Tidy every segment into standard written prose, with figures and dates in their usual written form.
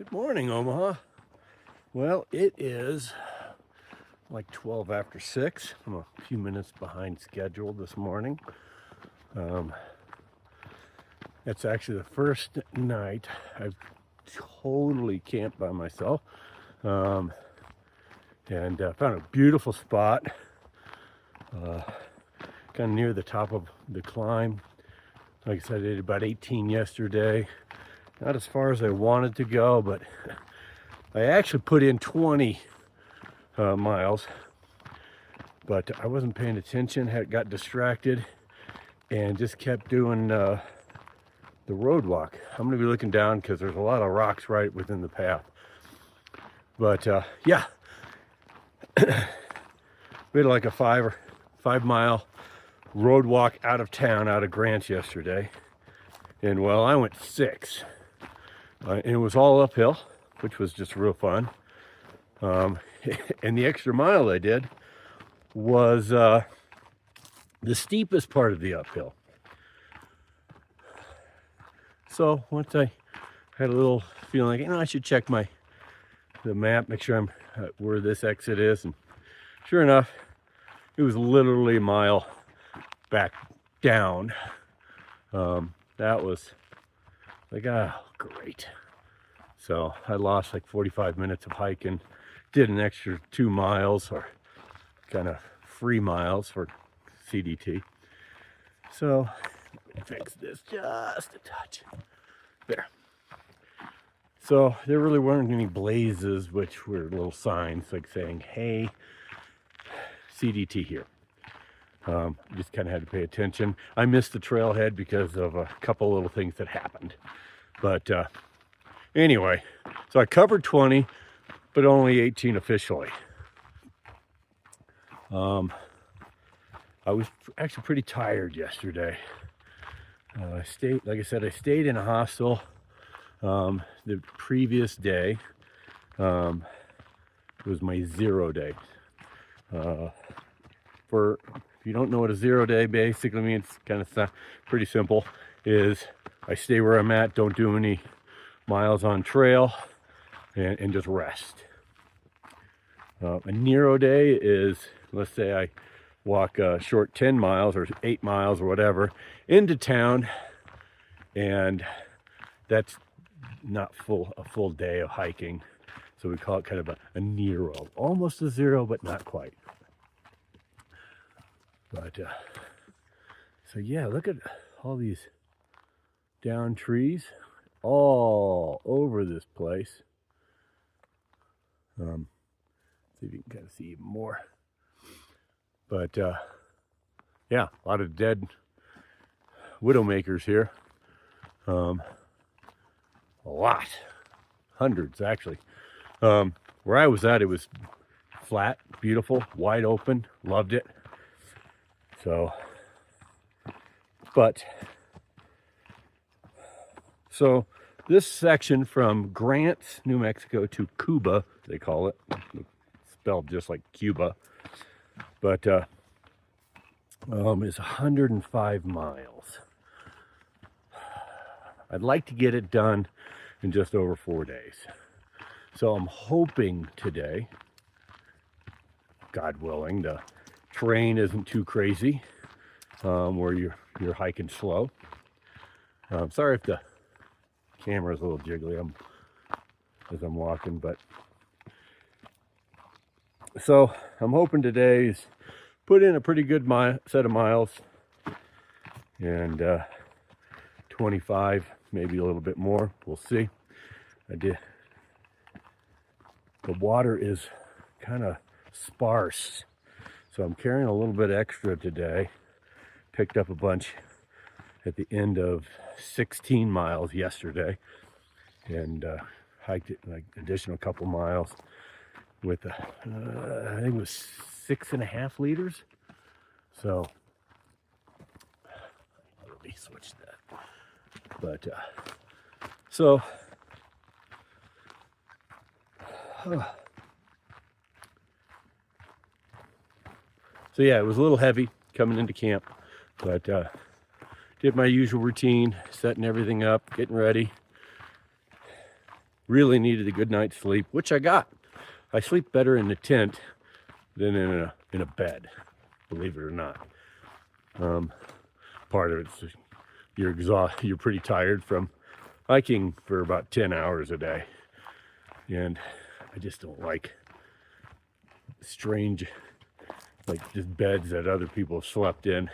Good morning, Omaha. Well, it is like 12 after 6. I'm a few minutes behind schedule this morning. It's actually the first night I've totally camped by myself. And found a beautiful spot, kind of near the top of the climb. Like I said, I did about 18 yesterday. Not as far as I wanted to go, but I actually put in 20 miles, but I wasn't paying attention, got distracted, and just kept doing the road walk. I'm going to be looking down because there's a lot of rocks right within the path. But yeah, we had like a 5 mile road walk out of town, out of Grants yesterday. And well, I went 6. And it was all uphill, which was just real fun. And the extra mile I did was the steepest part of the uphill. So once I had a little feeling like, I should check the map, make sure I'm where this exit is. And sure enough, it was literally a mile back down. That was like, great. So I lost like 45 minutes of hiking, did an extra 2 miles, or kind of 3 miles for CDT. So let me fix this just a touch. There. So there really weren't any blazes, which were little signs like saying, hey, CDT here. Just kind of had to pay attention. I missed the trailhead because of a couple little things that happened. But anyway, so I covered 20, but only 18 officially. I was actually pretty tired yesterday. I stayed in a hostel the previous day. It was my 0 day. If you don't know what a 0 day basically means, kind of pretty simple, is I stay where I'm at, don't do any miles on trail, and just rest. A 0 day is, let's say I walk a short 10 miles or 8 miles or whatever into town, and that's not a full day of hiking. So we call it kind of a 0, almost a 0, but not quite. But so yeah, look at all these down trees all over this place. See if you can kind of see even more. But yeah, a lot of dead widowmakers here. A lot, hundreds actually. Where I was at, it was flat, beautiful, wide open, loved it. So this section from Grants, New Mexico to Cuba, they call it, spelled just like Cuba, but is 105 miles. I'd like to get it done in just over 4 days. So I'm hoping today, God willing, the terrain isn't too crazy, where you're hiking slow. Sorry if the camera's a little jiggly as I'm walking, but so I'm hoping today is put in a pretty good set of miles, and 25, maybe a little bit more. We'll see. The water is kind of sparse, so I'm carrying a little bit extra today. Picked up a bunch at the end of 16 miles yesterday, and hiked it like additional couple miles with I think it was 6.5 liters. So let me switch that. But so yeah, it was a little heavy coming into camp, but did my usual routine, setting everything up, getting ready. really needed a good night's sleep, which I got. I sleep better in the tent than in a bed, believe it or not. Part of it's you're pretty tired from hiking for about 10 hours a day, and I just don't like strange, like, just beds that other people have slept in.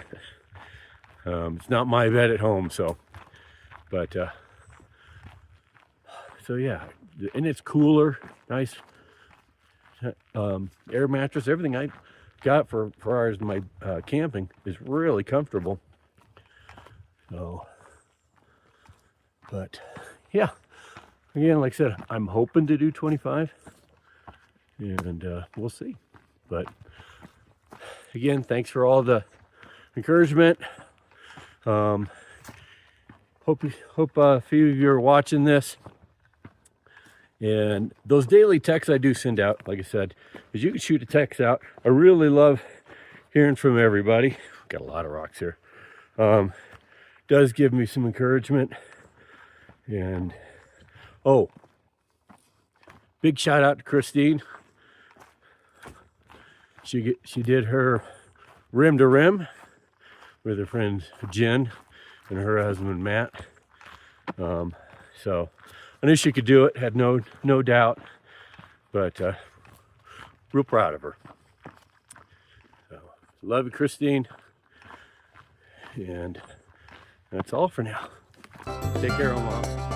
It's not my bed at home, so yeah, and it's cooler, nice air mattress. Everything I got for ours, my camping, is really comfortable. So, but yeah, again, like I said, I'm hoping to do 25, and we'll see. But again, thanks for all the encouragement. Hope a few of you are watching this. And those daily texts I do send out, like I said, is you can shoot a text out. I really love hearing from everybody. Got a lot of rocks here. Does give me some encouragement. And oh, big shout out to Christine. She did her rim to rim with her friend Jen and her husband Matt. So I knew she could do it, had no doubt, but real proud of her. So, love you, Christine, and that's all for now. Take care, Mom.